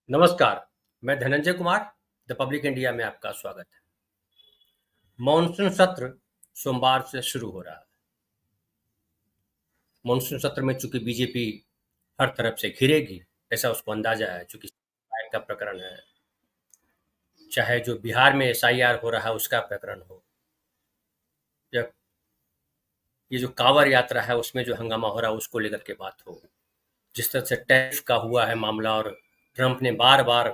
नमस्कार, मैं Dhananjay Kumar, the public India में आपका स्वागत है। मानसून सत्र सोमवार से शुरू हो रहा है। मानसून सत्र में चूंकि बीजेपी हर तरफ से घिरेगी, ऐसा उसको अंदाजा है, चूंकि फाइल का प्रकरण है, चाहे जो बिहार में एसआईआर हो रहा है उसका प्रकरण हो, या ये जो कांवड़ यात्रा है उसमें जो हंगामा हो रहा है उसको लेकर के बात हो, जिस तरह से टैरिफ का हुआ है मामला और ट्रंप ने बार बार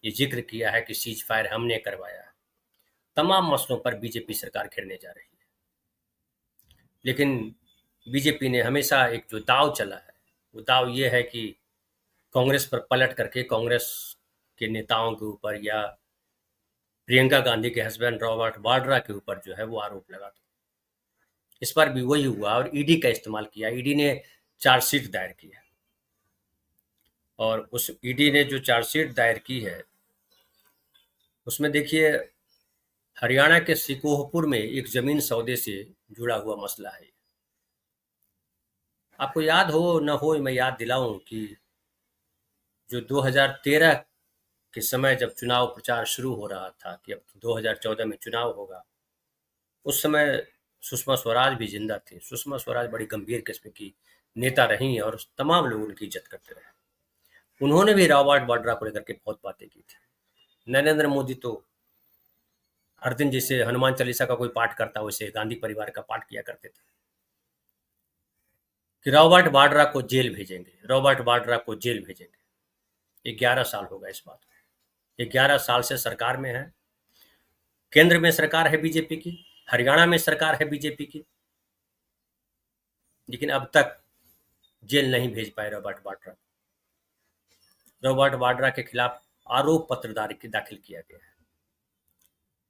ये जिक्र किया है कि सीज फायर हमने करवाया है, तमाम मसलों पर बीजेपी सरकार घिरने जा रही है। लेकिन बीजेपी ने हमेशा एक जो दाव चला है, वो दाव ये है कि कांग्रेस पर पलट करके कांग्रेस के नेताओं के ऊपर या प्रियंका गांधी के हस्बैंड रॉबर्ट वाड्रा के ऊपर जो है वो आरोप लगा दो। इस पर भी वही हुआ और ईडी का इस्तेमाल किया। ईडी ने चार्जशीट दायर किया और उस ईडी ने जो चार्जशीट दायर की है उसमें देखिए, हरियाणा के सिकोहपुर में एक जमीन सौदे से जुड़ा हुआ मसला है। आपको याद हो न हो, मैं याद दिलाऊं कि जो 2013 के समय जब चुनाव प्रचार शुरू हो रहा था कि अब 2014 में चुनाव होगा, उस समय सुषमा स्वराज भी जिंदा थी। सुषमा स्वराज बड़ी गंभीर किस्म की नेता रही और तमाम लोग उनकी इज्जत करते रहे। उन्होंने भी रॉबर्ट वाड्रा को लेकर के बहुत बातें की थी। नरेंद्र मोदी तो हर दिन जैसे हनुमान चालीसा का कोई पाठ करता वैसे गांधी परिवार का पाठ किया करते थे कि रॉबर्ट वाड्रा को जेल भेजेंगे, रॉबर्ट वाड्रा को जेल भेजेंगे। 11 साल हो गए इस बात को। 11 साल से सरकार में है, केंद्र में सरकार है बीजेपी की, हरियाणा में सरकार है बीजेपी की, लेकिन अब तक जेल नहीं भेज पाए रॉबर्ट वाड्रा। रॉबर्ट वाड्रा के खिलाफ आरोप पत्र दाखिल किया गया है।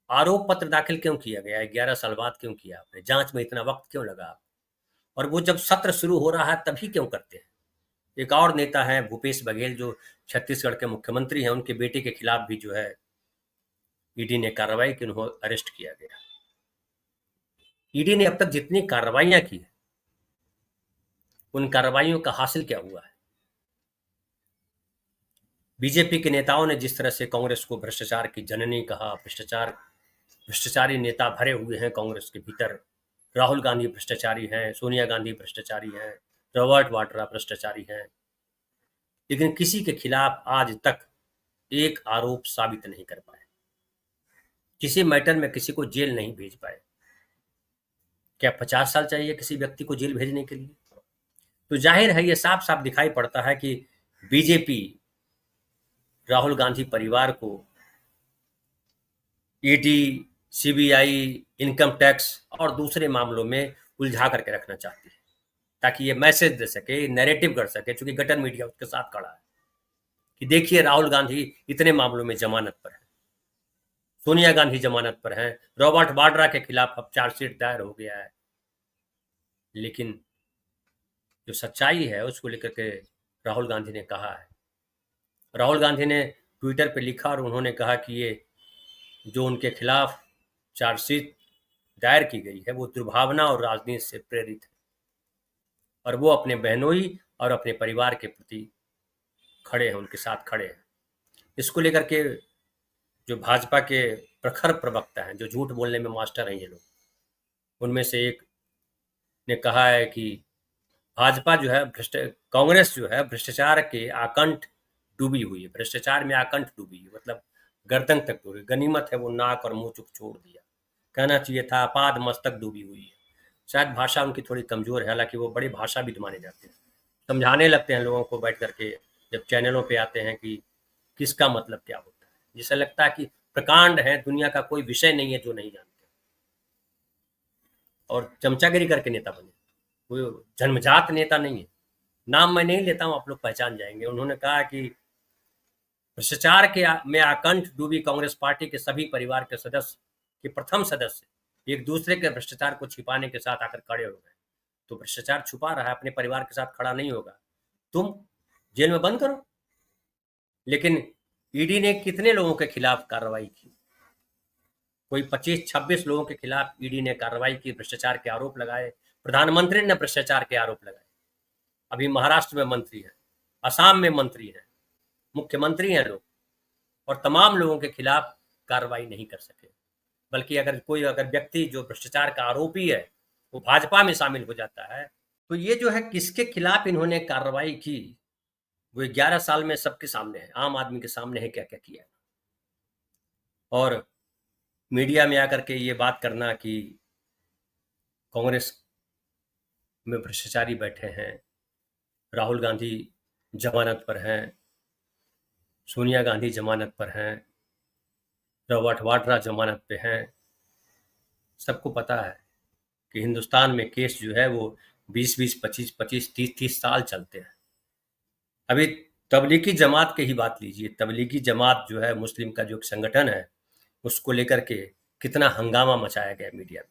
आरोप पत्र दाखिल क्यों किया गया है? 11 साल बाद क्यों किया आपने? जांच में इतना वक्त क्यों लगा? और वो जब सत्र शुरू हो रहा है तभी क्यों करते हैं? एक और नेता है भूपेश बघेल, जो छत्तीसगढ़ के मुख्यमंत्री हैं, उनके बेटे के खिलाफ भी जो है ईडी ने कार्रवाई की, उन्हें अरेस्ट किया गया। ईडी ने अब तक जितनी कार्रवाइयां की है, उन कार्रवाइयों का हासिल क्या हुआ है? बीजेपी के नेताओं ने जिस तरह से कांग्रेस को भ्रष्टाचार की जननी कहा, भ्रष्टाचारी नेता भरे हुए हैं कांग्रेस के भीतर। राहुल गांधी भ्रष्टाचारी हैं, सोनिया गांधी भ्रष्टाचारी हैं, रॉबर्ट वाड्रा भ्रष्टाचारी हैं, लेकिन किसी के खिलाफ आज तक एक आरोप साबित नहीं कर पाए, किसी मैटर में किसी को जेल नहीं भेज पाए। क्या 50 साल चाहिए किसी व्यक्ति को जेल भेजने के लिए? तो जाहिर है, ये साफ साफ दिखाई पड़ता है कि बीजेपी राहुल गांधी परिवार को ईडी, सीबीआई, इनकम टैक्स और दूसरे मामलों में उलझा करके रखना चाहती है, ताकि ये मैसेज दे सके, नैरेटिव कर सके, क्योंकि गटर मीडिया उसके साथ खड़ा है कि देखिए राहुल गांधी इतने मामलों में जमानत पर है, सोनिया गांधी जमानत पर हैं, रॉबर्ट वाड्रा के खिलाफ अब चार्जशीट दायर हो गया है। लेकिन जो सच्चाई है उसको लेकर के राहुल गांधी ने कहा है, राहुल गांधी ने ट्विटर पे लिखा और उन्होंने कहा कि ये जो उनके खिलाफ चार्जशीट दायर की गई है वो दुर्भावना और राजनीति से प्रेरित है, और वो अपने बहनोई और अपने परिवार के प्रति खड़े हैं, उनके साथ खड़े हैं। इसको लेकर के जो भाजपा के प्रखर प्रवक्ता हैं, जो झूठ बोलने में मास्टर हैं ये लोग, उनमें से एक ने कहा है कि भाजपा जो है कांग्रेस जो है भ्रष्टाचार के आकंठ डूबी हुई है, भ्रष्टाचार में आकंठ डूबी है, मतलब गर्दन तक डूबी। गनीमत है वो नाक और मुंह चुप छोड़ दिया, कहना चाहिए था आपाद मस्तक डूबी हुई है। शायद भाषा उनकी थोड़ी कमजोर है, हालांकि वो बड़े भाषाविद माने जाते हैं, समझाने लगते हैं लोगों को बैठ करके जब चैनलों पे आते हैं कि किसका मतलब क्या होता है। जिसे लगता है कि प्रकांड है, दुनिया का कोई विषय नहीं है जो नहीं जानते, और चमचागिरी करके नेता बने। वो जन्मजात नेता नहीं है। नाम मैं नहीं लेता हूं, आप लोग पहचान जाएंगे। उन्होंने कहा कि भ्रष्टाचार के में आकंठ डूबी कांग्रेस पार्टी के सभी परिवार के सदस्य के प्रथम सदस्य एक दूसरे के भ्रष्टाचार को छिपाने के साथ आकर खड़े हो गए। तो भ्रष्टाचार छुपा रहा है, अपने परिवार के साथ खड़ा नहीं होगा, तुम जेल में बंद करो। लेकिन ईडी ने कितने लोगों के खिलाफ कार्रवाई की? कोई 25-26 लोगों के खिलाफ ईडी ने कार्रवाई की, भ्रष्टाचार के आरोप लगाए। प्रधानमंत्री ने भ्रष्टाचार के आरोप लगाए। अभी महाराष्ट्र में मंत्री है, असम में मंत्री है, मुख्यमंत्री हैं लोग, और तमाम लोगों के खिलाफ कार्रवाई नहीं कर सके, बल्कि अगर व्यक्ति जो भ्रष्टाचार का आरोपी है वो भाजपा में शामिल हो जाता है, तो ये जो है किसके खिलाफ इन्होंने कार्रवाई की वो 11 साल में सबके सामने है, आम आदमी के सामने है क्या क्या किया। और मीडिया में आकर के ये बात करना कि कांग्रेस में भ्रष्टाचारी बैठे हैं, राहुल गांधी जमानत पर हैं, सोनिया गांधी जमानत पर हैं, रॉबर्ट वाड्रा जमानत पे हैं। सबको पता है कि हिंदुस्तान में केस जो है वो 20-20, 25-25, 30-30 साल चलते हैं। अभी तबलीगी जमात की ही बात लीजिए, तबलीगी जमात जो है मुस्लिम का जो एक संगठन है, उसको लेकर के कितना हंगामा मचाया गया मीडिया में,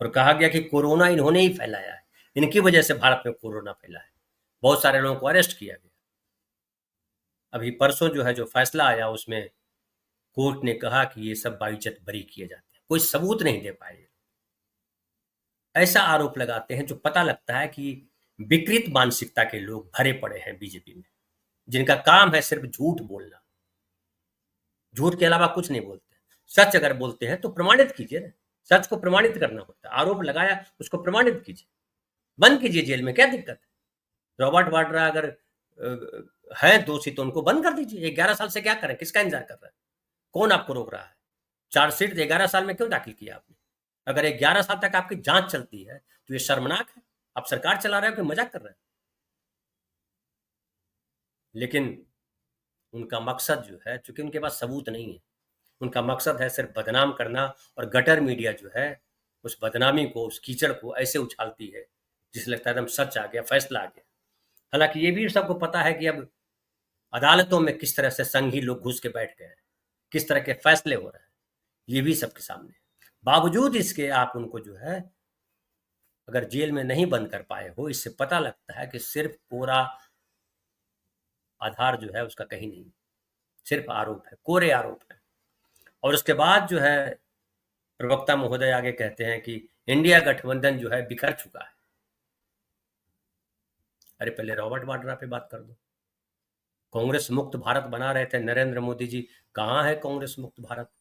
और कहा गया कि कोरोना इन्होंने ही फैलाया है, इनकी वजह से भारत में कोरोना फैला है। बहुत सारे लोगों को अरेस्ट किया गया। अभी परसों जो है जो फैसला आया उसमें कोर्ट ने कहा कि ये सब बाइज्जत बरी किए जाते हैं, कोई सबूत नहीं दे पाए। ऐसा आरोप लगाते हैं जो पता लगता है कि विकृत मानसिकता के लोग भरे पड़े हैं बीजेपी में, जिनका काम है सिर्फ झूठ बोलना, झूठ के अलावा कुछ नहीं बोलते। सच अगर बोलते हैं तो प्रमाणित कीजिए ना, सच को प्रमाणित करना होता है। आरोप लगाया उसको प्रमाणित कीजिए, बंद कीजिए जेल में, क्या दिक्कत है। रॉबर्ट वाड्रा अगर है दोषी तो उनको बंद कर दीजिए। 11 साल से क्या करें, किसका इंतजार कर रहा है, कौन आपको रोक रहा है। चार्जशीट 11 साल में क्यों दाखिल किया आपने? अगर 11 साल तक आपकी जांच चलती है तो ये शर्मनाक है। आप सरकार चला रहे हो कि मजाक कर रहे हैं। लेकिन उनका मकसद जो है, चूंकि उनके पास सबूत नहीं है, उनका मकसद है सिर्फ बदनाम करना, और गटर मीडिया जो है उस बदनामी को, उस कीचड़ को ऐसे उछालती है जिसे लगता है एकदम सच आ गया, फैसला आ गया। हालांकि ये भी सबको पता है कि अब अदालतों में किस तरह से संघी लोग घुस के बैठ गए हैं, किस तरह के फैसले हो रहे हैं, ये भी सबके सामने है। बावजूद इसके आप उनको जो है अगर जेल में नहीं बंद कर पाए हो, इससे पता लगता है कि सिर्फ कोरा आधार जो है उसका कहीं नहीं, सिर्फ आरोप है, कोरे आरोप है। और उसके बाद जो है प्रवक्ता महोदय आगे कहते हैं कि इंडिया गठबंधन जो है बिखर चुका है। अरे पहले रॉबर्ट वाड्रा पे बात कर दो। कांग्रेस मुक्त भारत बना रहे थे नरेंद्र मोदी जी, कहाँ है कांग्रेस मुक्त भारत?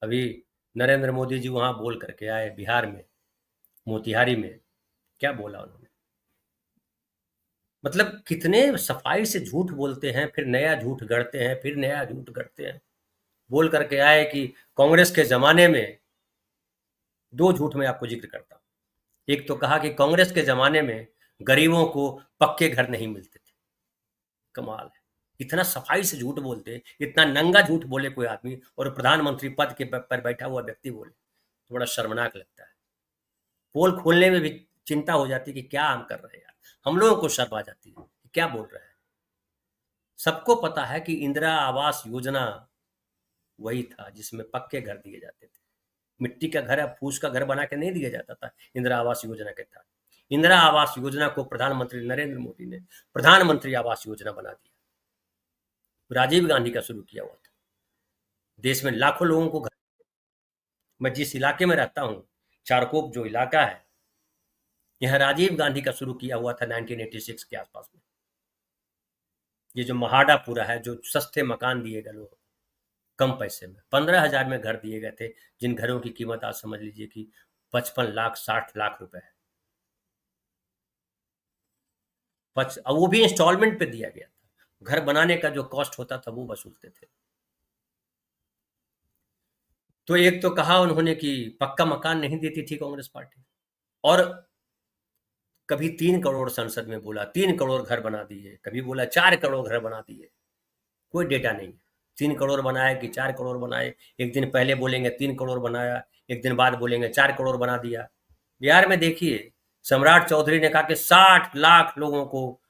अभी नरेंद्र मोदी जी वहां बोल करके आए बिहार में, मोतिहारी में, क्या बोला उन्होंने? मतलब कितने सफाई से झूठ बोलते हैं, फिर नया झूठ गढ़ते हैं, फिर नया झूठ गढ़ते हैं। बोल करके आए कि कांग्रेस के जमाने में, दो झूठ में आपको जिक्र करता हूं। एक तो कहा कि कांग्रेस के जमाने में गरीबों को पक्के घर नहीं मिलते थे। कमाल है, इतना सफाई से झूठ बोलते, इतना नंगा झूठ बोले कोई आदमी, और प्रधानमंत्री पद के पर बैठा हुआ व्यक्ति बोले, तो बड़ा शर्मनाक लगता है। पोल खोलने में भी चिंता हो जाती है कि क्या हम कर रहे हैं यार, हम लोगों को शर्म आ जाती है कि क्या बोल रहे हैं। सबको पता है कि इंदिरा आवास योजना वही था जिसमें पक्के घर दिए जाते थे। मिट्टी का घर या फूस का घर बना के नहीं दिया जाता था इंदिरा आवास योजना के तहत। इंदिरा आवास योजना को प्रधानमंत्री नरेंद्र मोदी ने प्रधानमंत्री आवास योजना बना दिया। राजीव गांधी का शुरू किया हुआ था। देश में लाखों लोगों को घर, मैं जिस इलाके में रहता हूं, चारकोप जो इलाका है, यह राजीव गांधी का शुरू किया हुआ था 1986 के आसपास में। ये जो महाड़ा पूरा है, जो सस्ते मकान दिए गए लोगों, कम पैसे में 15,000 में घर दिए गए थे, जिन घरों की कीमत आप समझ लीजिए कि 55 लाख 60 लाख रुपए है। वो भी इंस्टॉलमेंट पे दिया गया था। घर बनाने का जो कॉस्ट होता था वो वसूलते थे। तो एक तो कहा उन्होंने कि पक्का मकान नहीं देती थी कांग्रेस पार्टी, और कभी 3 करोड़ संसद में बोला, 3 करोड़ घर बना दिए, कभी बोला 4 करोड़ घर बना दिए। कोई डेटा नहीं, 3 करोड़ बनाए कि 4 करोड़ बनाए। एक दिन पहले बोलेंगे 3 करोड़ बनाया, एक दिन बाद बोलेंगे 4 करोड़ बना दिया। बिहार में देखिए, सम्राट चौधरी ने कहा कि 60 लाख लोगों को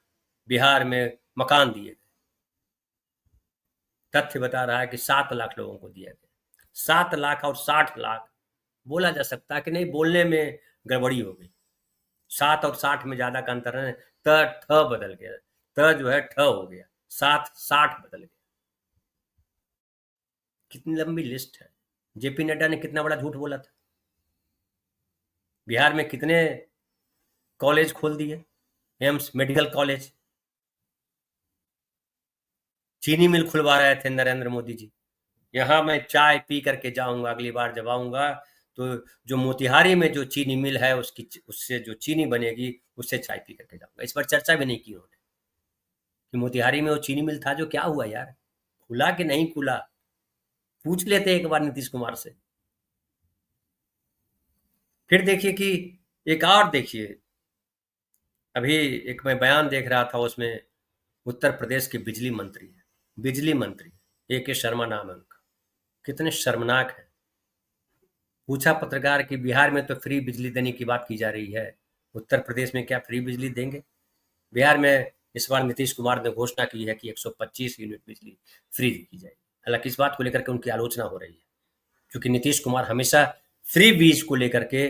बिहार में मकान दिए गए। तथ्य बता रहा है कि 7 लाख लोगों को दिया गया। 7 लाख और 60 लाख, बोला जा सकता है कि नहीं, बोलने में गड़बड़ी हो गई। 7 और 60 में ज्यादा का अंतर है, त ठ बदल गया, त जो है ठ हो गया, 7 60 बदल गया। कितनी लंबी लिस्ट है। जेपी नड्डा ने कितना बड़ा झूठ बोला था। बिहार में कितने कॉलेज खोल दिए, एम्स मेडिकल कॉलेज, चीनी मिल खुलवा रहे थे नरेंद्र मोदी जी। यहाँ मैं चाय पी करके जाऊंगा, अगली बार जब आऊंगा तो जो मोतिहारी में जो चीनी मिल है उससे जो चीनी बनेगी उससे चाय पी करके जाऊंगा। इस पर चर्चा भी नहीं की उन्होंने कि मोतिहारी में वो चीनी मिल था जो क्या हुआ यार, खुला कि नहीं खुला, पूछ लेते एक बार नीतीश कुमार से। फिर देखिए कि एक और देखिए, अभी एक मैं बयान देख रहा था, उसमें उत्तर प्रदेश के बिजली मंत्री A.K. शर्मा नाम है उनका, कितने शर्मनाक है। पूछा पत्रकार कि बिहार में तो फ्री बिजली देने की बात की जा रही है, उत्तर प्रदेश में क्या फ्री बिजली देंगे? बिहार में इस बार नीतीश कुमार ने घोषणा की है कि 125 यूनिट बिजली फ्री की जाएगी। हालांकि इस बात को लेकर के उनकी आलोचना हो रही है, क्योंकि नीतीश कुमार हमेशा फ्री बीज को लेकर के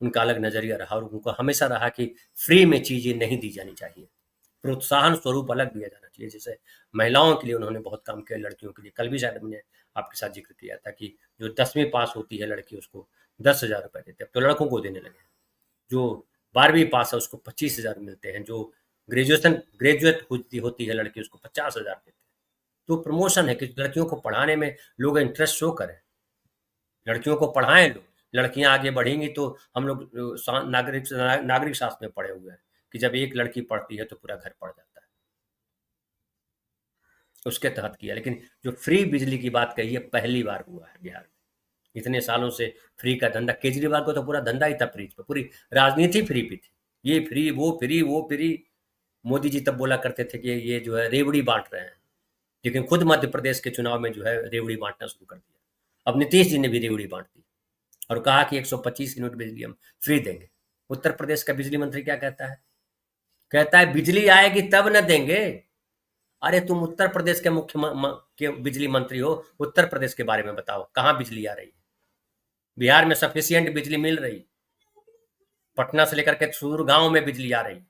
उनका अलग नजरिया रहा और उनको हमेशा रहा कि फ्री में चीजें नहीं दी जानी चाहिए, प्रोत्साहन स्वरूप अलग दिया जाना चाहिए। जैसे महिलाओं के लिए उन्होंने बहुत काम किया, लड़कियों के लिए कल भी शायद मैंने आपके साथ जिक्र किया था कि जो 10वीं पास होती है लड़की उसको 10,000 रुपए देते हैं, अब तो लड़कों को देने लगे। जो 12वीं पास है उसको 25,000 मिलते हैं, जो ग्रेजुएट होती है लड़की उसको 50,000 देते हैं। तो प्रमोशन है कि लड़कियों को पढ़ाने में लोग इंटरेस्ट शो करें, लड़कियों को पढ़ाएं लोग, लड़कियां आगे बढ़ेंगी। तो हम लोग नागरिक शास्त्र में पढ़े हुए हैं कि जब एक लड़की पढ़ती है तो पूरा घर पढ़ जाता है, उसके तहत किया। लेकिन जो फ्री बिजली की बात कही है पहली बार हुआ है बिहार में, इतने सालों से फ्री का धंधा, केजरीवाल को तो पूरा धंधा ही था फ्री पे, पूरी राजनीति फ्री पे थी, ये फ्री वो फ्री वो फ्री। मोदी जी तब बोला करते थे कि ये जो है रेवड़ी बांट रहे हैं, लेकिन खुद मध्य प्रदेश के चुनाव में जो है रेवड़ी बांटना शुरू कर दिया। अब नीतीश जी ने भी रेवड़ी बांट दी और कहा कि 125 यूनिट बिजली हम फ्री देंगे। उत्तर प्रदेश का बिजली मंत्री क्या कहता है? कहता है बिजली आएगी तब न देंगे। अरे तुम उत्तर प्रदेश के के बिजली मंत्री हो, उत्तर प्रदेश के बारे में बताओ, कहाँ बिजली आ रही है? बिहार में सफिशियंट बिजली मिल रही, पटना से लेकर के सुदूर गांव में बिजली आ रही।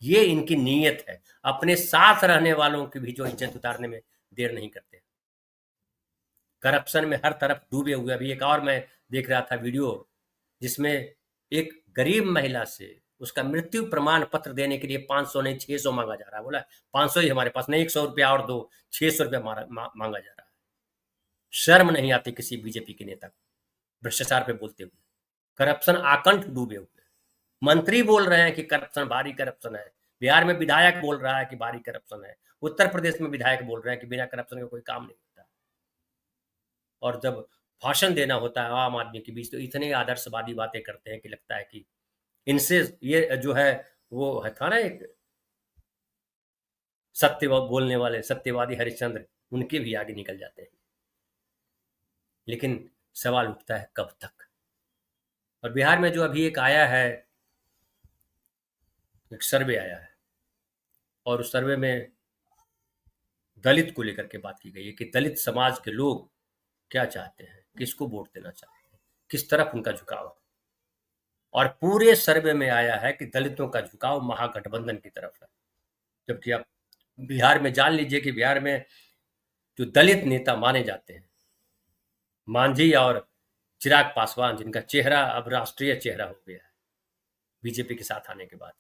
ये इनकी नीयत है, अपने साथ रहने वालों की भी जो इज्जत उतारने में देर नहीं करते। करप्शन में हर तरफ डूबे हुए। अभी एक और मैं देख रहा था वीडियो, जिसमें एक गरीब महिला से उसका मृत्यु प्रमाण पत्र देने के लिए 500 नहीं 600 मांगा जा रहा है। बोला 500 ही हमारे पास नहीं, 100 रुपया और दो, 600 रुपया मांगा जा रहा है। शर्म नहीं आती किसी बीजेपी के नेता को भ्रष्टाचार पे बोलते हुए? करप्शन आकंठ डूबे हुए, मंत्री बोल रहे हैं कि करप्शन, भारी करप्शन है। बिहार में विधायक बोल रहा है कि भारी करप्शन है, उत्तर प्रदेश में विधायक बोल रहे हैं कि बिना करप्शन का कोई काम नहीं होता। और जब भाषण देना होता है आम आदमी के बीच तो इतने आदर्शवादी बातें करते हैं कि लगता है कि इनसे ये जो है वो है था ना एक सत्य बोलने वाले सत्यवादी हरिश्चंद्र, उनके भी आगे निकल जाते हैं। लेकिन सवाल उठता है कब तक? और बिहार में जो अभी एक आया है, एक सर्वे आया है, और उस सर्वे में दलित को लेकर के बात की गई है कि दलित समाज के लोग क्या चाहते हैं, किसको वोट देना चाहते हैं, किस तरफ उनका झुकाव है। और पूरे सर्वे में आया है कि दलितों का झुकाव महागठबंधन की तरफ है। जबकि आप बिहार में जान लीजिए कि बिहार में जो दलित नेता माने जाते हैं, मांझी और चिराग पासवान, जिनका चेहरा अब राष्ट्रीय चेहरा हो गया है बीजेपी के साथ आने के बाद,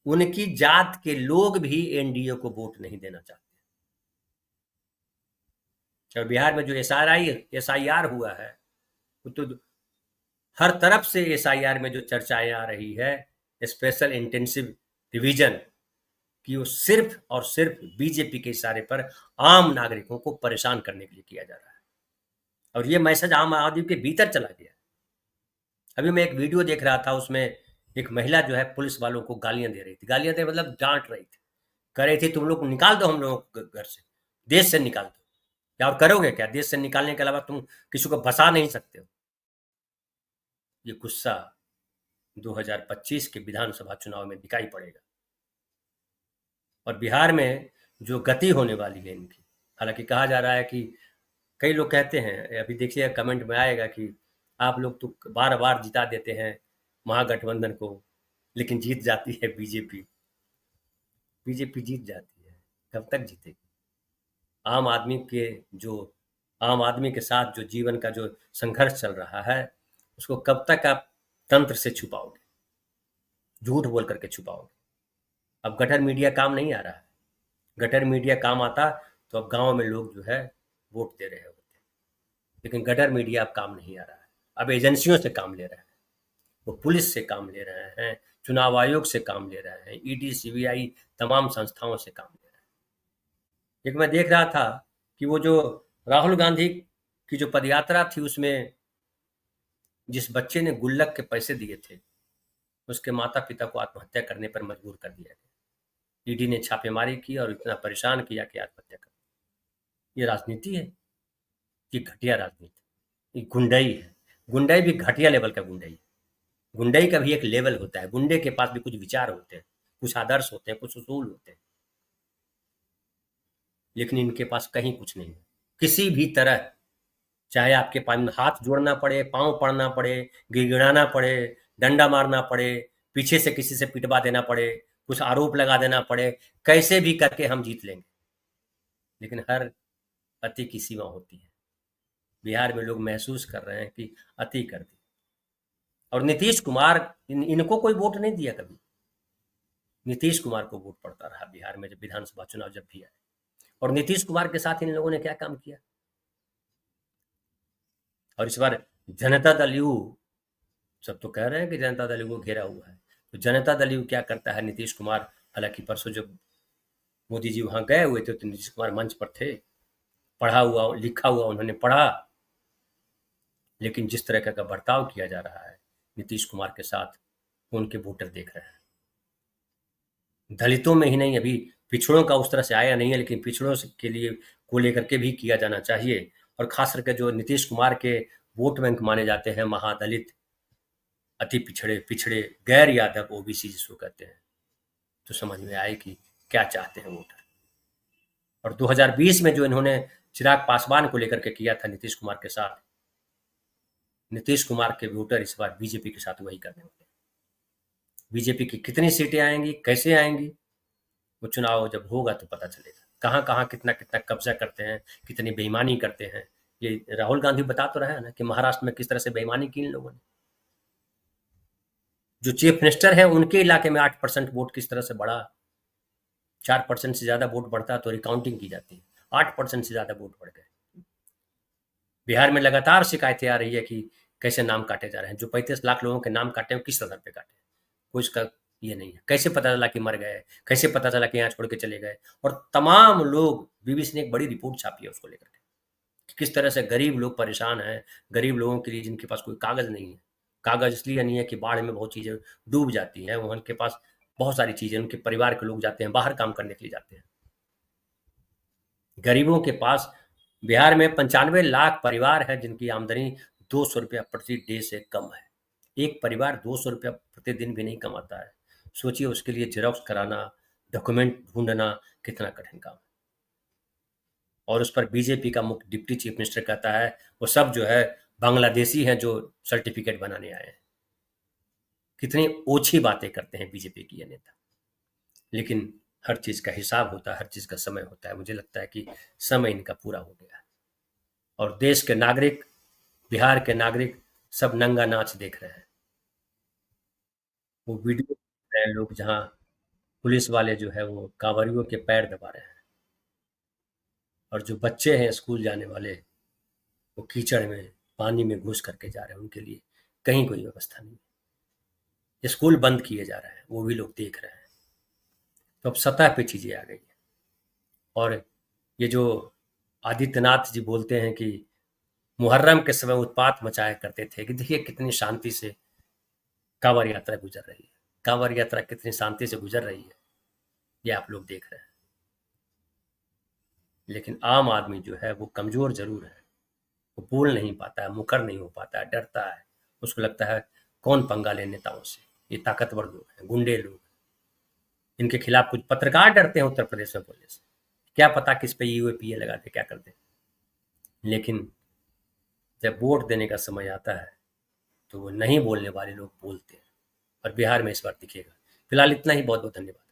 उनकी जात के लोग भी एनडीए को वोट नहीं देना चाहते। और बिहार में जो एसआईआर हुआ है, वो तो हर तरफ से एसआईआर में जो चर्चाएं आ रही है, स्पेशल इंटेंसिव रिवीजन, कि वो सिर्फ और सिर्फ बीजेपी के इशारे पर आम नागरिकों को परेशान करने के लिए किया जा रहा है। और ये मैसेज आम आदमी के भीतर चला गया। अभी मैं एक वीडियो देख रहा था, उसमें एक महिला जो है पुलिस वालों को गालियां दे रही थी, गालियां दे मतलब डांट रही थी, कह रही थी तुम लोग निकाल दो हम लोगों को घर से, देश से निकाल दो। क्या और करोगे क्या? देश से निकालने के अलावा तुम किसी को बसा नहीं सकते हो। ये गुस्सा 2025 के विधानसभा चुनाव में दिखाई पड़ेगा। और बिहार में जो गति होने वाली है इनकी, हालांकि कहा जा रहा है कि कई लोग कहते हैं, अभी देखिए कमेंट में आएगा कि आप लोग तो बार बार जिता देते हैं महागठबंधन को, लेकिन जीत जाती है बीजेपी। बीजेपी जीत जाती है, कब तक जीतेगी? आम आदमी के जो आम आदमी के साथ जो जीवन का जो संघर्ष चल रहा है, उसको कब तक आप तंत्र से छुपाओगे, झूठ बोल करके छुपाओगे? अब गठर मीडिया काम नहीं आ रहा है, गटर मीडिया काम आता तो अब गांव में लोग जो है वोट दे रहे होते, लेकिन गटर मीडिया अब काम नहीं आ रहा है। अब एजेंसियों से काम ले रहे हैं, वो पुलिस से काम ले रहे हैं, चुनाव आयोग से काम ले रहे हैं, ईडी सीबीआई तमाम संस्थाओं से काम ले रहे हैं। एक मैं देख रहा था कि वो जो राहुल गांधी की जो पदयात्रा थी उसमें जिस बच्चे ने गुल्लक के पैसे दिए थे उसके माता पिता को आत्महत्या करने पर मजबूर कर दिया गया। ईडी ने छापेमारी की और इतना परेशान किया कि आत्महत्या कर। ये राजनीति है, ये घटिया राजनीति, ये गुंडाई है। गुंडाई भी घटिया लेवल का गुंडाई है। गुंडाई का भी एक लेवल होता है, गुंडे के पास भी कुछ विचार होते हैं, कुछ आदर्श होते हैं, कुछ उसूल होते हैं, लेकिन इनके पास कहीं कुछ नहीं है। किसी भी तरह, चाहे आपके पास हाथ जोड़ना पड़े, पांव पड़ना पड़े, गिड़गिड़ाना पड़े, डंडा मारना पड़े, पीछे से किसी से पिटवा देना पड़े, कुछ आरोप लगा देना पड़े, कैसे भी करके हम जीत लेंगे। लेकिन हर अति की सीमा होती है। बिहार में लोग महसूस कर रहे हैं कि अति कर दी। और नीतीश कुमार, इनको कोई वोट नहीं दिया कभी। नीतीश कुमार को वोट पड़ता रहा बिहार में, जब विधानसभा चुनाव जब भी आए। और नीतीश कुमार के साथ इन लोगों ने क्या काम किया। और इस बार जनता दल यू, सब तो कह रहे हैं कि जनता दल यू को घेरा हुआ है, तो जनता दल यू क्या करता है। नीतीश कुमार, हालांकि परसों जब मोदी जी वहां गए हुए थे तो नीतीश कुमार मंच पर थे, पढ़ा हुआ लिखा हुआ उन्होंने पढ़ा, लेकिन जिस तरह का बर्ताव किया जा रहा है नीतीश कुमार के साथ, उनके वोटर देख रहे हैं। दलितों में ही नहीं, अभी पिछड़ों का उस तरह से आया नहीं है, लेकिन पिछड़ों के लिए को लेकर के भी किया जाना चाहिए। और खास करके जो नीतीश कुमार के वोट बैंक माने जाते हैं, महादलित, अति पिछड़े पिछड़े गैर यादव ओबीसी जिसको कहते हैं, तो समझ में आए कि क्या चाहते हैं वोटर। और 2020 में जो इन्होंने चिराग पासवान को लेकर के किया था नीतीश कुमार के साथ, नीतीश कुमार के वोटर इस बार बीजेपी के साथ वही करने वाले। बीजेपी की कितनी सीटें आएंगी, कैसे आएंगी, वो चुनाव जब होगा तो पता चलेगा। कहाँ कहाँ कितना कितना कब्जा करते हैं, कितनी बेईमानी करते हैं। ये राहुल गांधी बता तो रहा है ना कि महाराष्ट्र में किस तरह से बेईमानी की इन लोगों ने। जो चीफ मिनिस्टर है उनके इलाके में 8% वोट किस तरह से बढ़ा। 4% से ज्यादा वोट बढ़ता तो रिकाउंटिंग की जाती है, 8% से ज्यादा वोट बढ़ गए। बिहार में लगातार शिकायतें आ रही है कि कैसे नाम काटे जा रहे हैं। जो 35 लाख लोगों के नाम काटे हैं, किस आधार पे काटे, कोई इसका ये नहीं है। कैसे पता चला कि मर गए, कैसे पता चला कि यहाँ छोड़ के चले गए। और तमाम लोग, बीबीसी ने एक बड़ी रिपोर्ट छापी है उसको लेकर के, कि किस तरह से गरीब लोग परेशान हैं, गरीब लोगों के लिए जिनके पास कोई कागज नहीं है। कागज इसलिए नहीं है कि बाढ़ में बहुत चीजें डूब जाती हैं, उनके पास बहुत सारी चीजें, उनके परिवार के लोग जाते हैं बाहर काम करने के लिए जाते हैं। गरीबों के पास बिहार में 95 लाख परिवार है जिनकी आमदनी 200 रुपया प्रति डे से कम है। एक परिवार 200 रुपया प्रतिदिन भी नहीं कमाता है। सोचिए उसके लिए जेरोक्स कराना, डॉक्यूमेंट ढूंढना कितना कठिन काम है। और उस पर बीजेपी का मुख्य डिप्टी चीफ मिनिस्टर कहता है वो सब जो है बांग्लादेशी हैं जो सर्टिफिकेट बनाने आए हैं। कितनी ओछी बातें करते हैं बीजेपी की ये नेता। लेकिन हर चीज का हिसाब होता है, हर चीज का समय होता है। मुझे लगता है कि समय इनका पूरा हो गया है और देश के नागरिक, बिहार के नागरिक सब नंगा नाच देख रहे हैं। वो वीडियो देख रहे हैं लोग जहां पुलिस वाले जो है वो कांवरियों के पैर दबा रहे हैं, और जो बच्चे हैं स्कूल जाने वाले वो कीचड़ में पानी में घुस करके जा रहे हैं। उनके लिए कहीं कोई व्यवस्था नहीं है। स्कूल बंद किए जा रहे हैं, वो भी लोग देख रहे हैं। तो अब सतह पे चीजें आ गई हैं। और ये जो आदित्यनाथ जी बोलते हैं कि मुहर्रम के समय उत्पात मचाया करते थे, कि देखिए कितनी शांति से कांवड़ यात्रा गुजर रही है, कांवड़ यात्रा कितनी शांति से गुजर रही है, ये आप लोग देख रहे हैं। लेकिन आम आदमी जो है वो कमजोर जरूर है, वो बोल नहीं पाता है, मुकर नहीं हो पाता है, डरता है। उसको लगता है कौन पंगा ले नेताओं से, ये ताकतवर लोग हैं, गुंडे लोग, इनके खिलाफ कुछ पत्रकार डरते हैं उत्तर प्रदेश में बोलने से, क्या पता किस पे यूएपीए लगा दे, क्या कर दे। लेकिन जब वोट देने का समय आता है तो वो नहीं बोलने वाले लोग बोलते हैं, और बिहार में इस बार दिखेगा। फिलहाल इतना ही, बहुत बहुत धन्यवाद।